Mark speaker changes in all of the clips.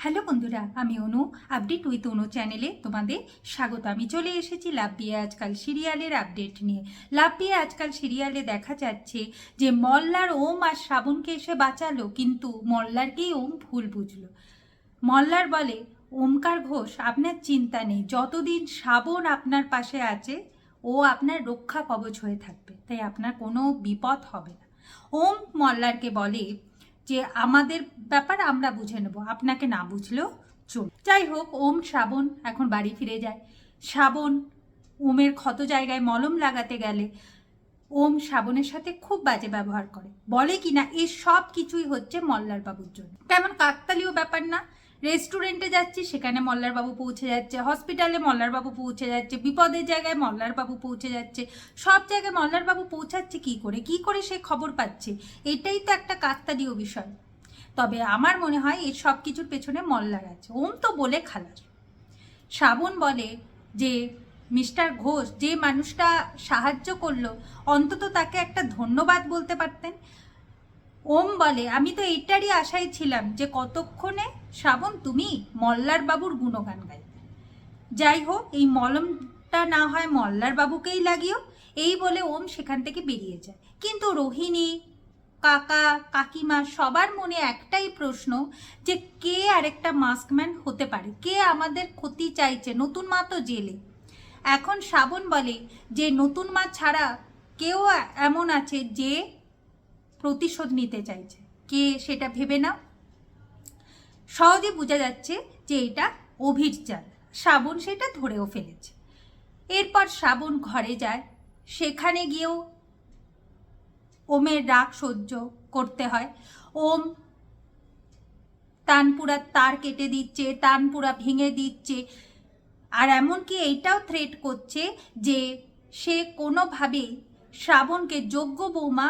Speaker 1: Hello বন্ধুরা, আমি অনু। Update with অনু চ্যানেলে তোমাদের স্বাগত। আমি চলে এসেছি লাভ বিয়ে আজকাল সিরিয়ালের আপডেট নিয়ে। লাভ বিয়ে আজকাল সিরিয়ালে দেখা যাচ্ছে যে মল্লার ওম আর শ্রাবণকে এসে বাঁচালো, কিন্তু মল্লারকেই ওম ভুল বুঝলো। মল্লার বলে, ওমকার ঘোষ আপনার চিন্তা নেই, যতদিন শ্রাবণ আপনার পাশে আছে ও আপনার রক্ষা কবচ হয়ে থাকবে, তাই আপনার কোনো বিপদ হবে না। ওম মল্লারকে বলে যে আমাদের ব্যাপার আমরা বুঝে নেব, আপনাকে না বুঝলেও চল। যাই হোক, ওম শ্রাবণ এখন বাড়ি ফিরে যায়। শ্রাবণ ওমের ক্ষত জায়গায় মলম লাগাতে গেলে ওম শ্রাবণের সাথে খুব বাজে ব্যবহার করে, বলে কি না এই সব কিছুই হচ্ছে মল্লার বাবুর জন্য। কেমন কাকতালীয় ব্যাপার না? রেস্টুরেন্টে যাচ্ছি, সেখানে মল্লার বাবু পৌঁছে যাচ্ছে, হসপিটালে মল্লার বাবু পৌঁছে যাচ্ছে, বিপদের জায়গায় মল্লার বাবু পৌঁছে যাচ্ছে, সব জায়গায় মল্লার বাবু পৌঁছাচ্ছে কি করে সে খবর পাচ্ছে? এটাই তো একটা কাকতালীয় বিষয়। তবে আমার মনে হয় এই সব কিছুর পেছনে মল্লার আছে। ওম তো বলে খালাস। শ্রাবণ বলে যে মিস্টার ঘোষ যে মানুষটা সাহায্য করলো, অন্তত তাকে একটা ধন্যবাদ বলতে পারতেন। ওম বলে, আমি তো এইটারই আশায় ছিলাম যে কতক্ষণে শ্রাবণ তুমি মল্লার বাবুর গুণগান গাইবে। যাই হোক, এই মলমটা না হয় মল্লার বাবুকেই লাগিও। এই বলে ওম সেখান থেকে বেরিয়ে যায়। কিন্তু রোহিণী, কাকা, কাকিমা সবার মনে একটাই প্রশ্ন যে কে আরেকটা মাস্কম্যান হতে পারে, কে আমাদের ক্ষতি চাইছে? নতুন মা তো জেলে। এখন শ্রাবণ বলে যে নতুন মা ছাড়া কেউ এমন আছে যে প্রতিশোধ নিতে চাইছে, কে সেটা ভেবে নাও। সহজে বোঝা যাচ্ছে যে এটা অভির চাল। শ্রাবণ সেটা ধরেও ফেলেছে। এরপর শ্রাবণ ঘরে যায়। সেখানে গিয়েও ওমের রাগ সহ্য করতে হয়। ওম তানপুরা তার কেটে দিচ্ছে, তানপুরা ভেঙে দিচ্ছে, আর এমনকি এইটাও থ্রেট করছে যে সে কোনোভাবেই শ্রাবণকে যোগ্য বৌমা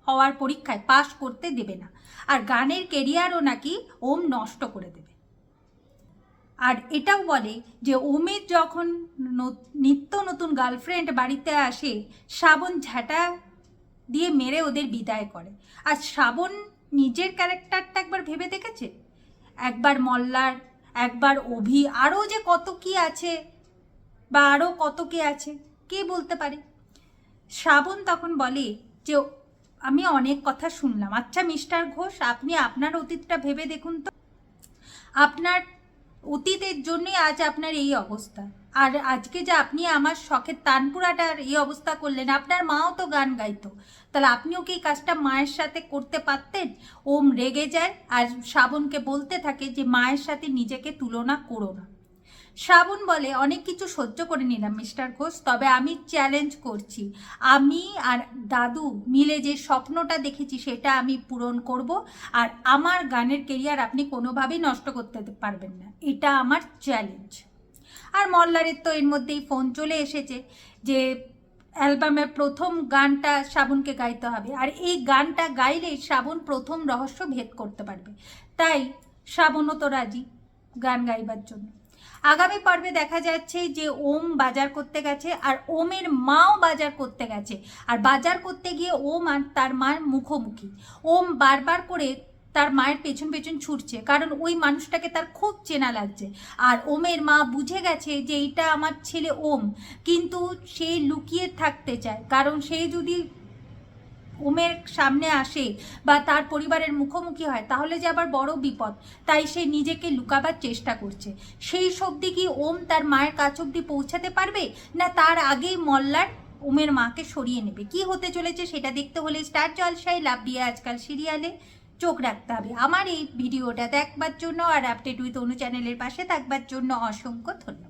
Speaker 1: হওয়ার পরীক্ষায় পাশ করতে দেবে না, আর গানের কেরিয়ারও নাকি ওম নষ্ট করে দেবে। আর এটাও বলে যে ওমের যখন নিত্য নতুন গার্লফ্রেন্ড বাড়িতে আসে, শ্রাবণ ঝাঁটা দিয়ে মেরে ওদের বিদায় করে। আর শ্রাবণ নিজের ক্যারেক্টারটা একবার ভেবে দেখেছে? একবার মল্লার, একবার অভি, আরও যে কত কি আছে বা আরও কত কি আছে কে বলতে পারে। শ্রাবণ তখন বলে যে আমি অনেক কথা শুনলাম। আচ্ছা মিস্টার ঘোষ, আপনি আপনার অতীতটা ভেবে দেখুন তো। আপনার অতীতের জন্যই আজ আপনার এই অবস্থা। আর আজকে যে আপনি আমার শখের তানপুরাটার এই অবস্থা করলেন, আপনার মাও তো গান গাইতো, তাহলে আপনিও কি এই কাজটা মায়ের সাথে করতে পারতেন? ওম রেগে যায় আর শ্রাবণকে বলতে থাকে যে মায়ের সাথে নিজেকে তুলনা করো না। শ্রাবণ বলে, অনেক কিছু সহ্য করে নিলাম মিস্টার ঘোষ, তবে আমি চ্যালেঞ্জ করছি, আমি আর দাদু মিলে যে স্বপ্নটা দেখেছি সেটা আমি পূরণ করব, আর আমার গানের কেরিয়ার আপনি কোনোভাবেই নষ্ট করতে পারবেন না, এটা আমার চ্যালেঞ্জ। আর মল্লারের তো এর মধ্যেই ফোন চলে এসেছে যে অ্যালবামের প্রথম গানটা শ্রাবণকে গাইতে হবে, আর এই গানটা গাইলেই শ্রাবণ প্রথম রহস্য ভেদ করতে পারবে। তাই শ্রাবণও তো রাজি গান গাইবার জন্য। আগামী পর্বে দেখা যাচ্ছে যে ওম বাজার করতে গেছে, আর ওমের মাও বাজার করতে গেছে, আর বাজার করতে গিয়ে ওম আর তার মায়ের মুখোমুখি। ওম বারবার করে তার মায়ের পেছন পেছন ছুটছে, কারণ ওই মানুষটাকে তার খুব চেনা লাগছে। আর ওমের মা বুঝে গেছে যে এইটা আমার ছেলে ওম, কিন্তু সে লুকিয়ে থাকতে চায়, কারণ সে যদি ওমের সামনে আসে বা তার পরিবারের মুখোমুখি হয় তাহলে যে আবার বড় বিপদ, তাই সে নিজেকে লুকাবার চেষ্টা করছে। সেই সবদি কি ওম তার মায়ের কাছ অব্দি পৌঁছাতে পারবে, না তার আগেই মল্লার ওমের মাকে সরিয়ে নেবে? কি হতে চলেছে সেটা দেখতে হলে স্টার জলসায় লাভ বিয়ে আজকাল সিরিয়ালে চোখ রাখতে হবে। আমার এই ভিডিওটা দেখবার জন্য আর আপডেট উইথ অনু চ্যানেলের পাশে থাকবার জন্য অসংখ্য ধন্যবাদ।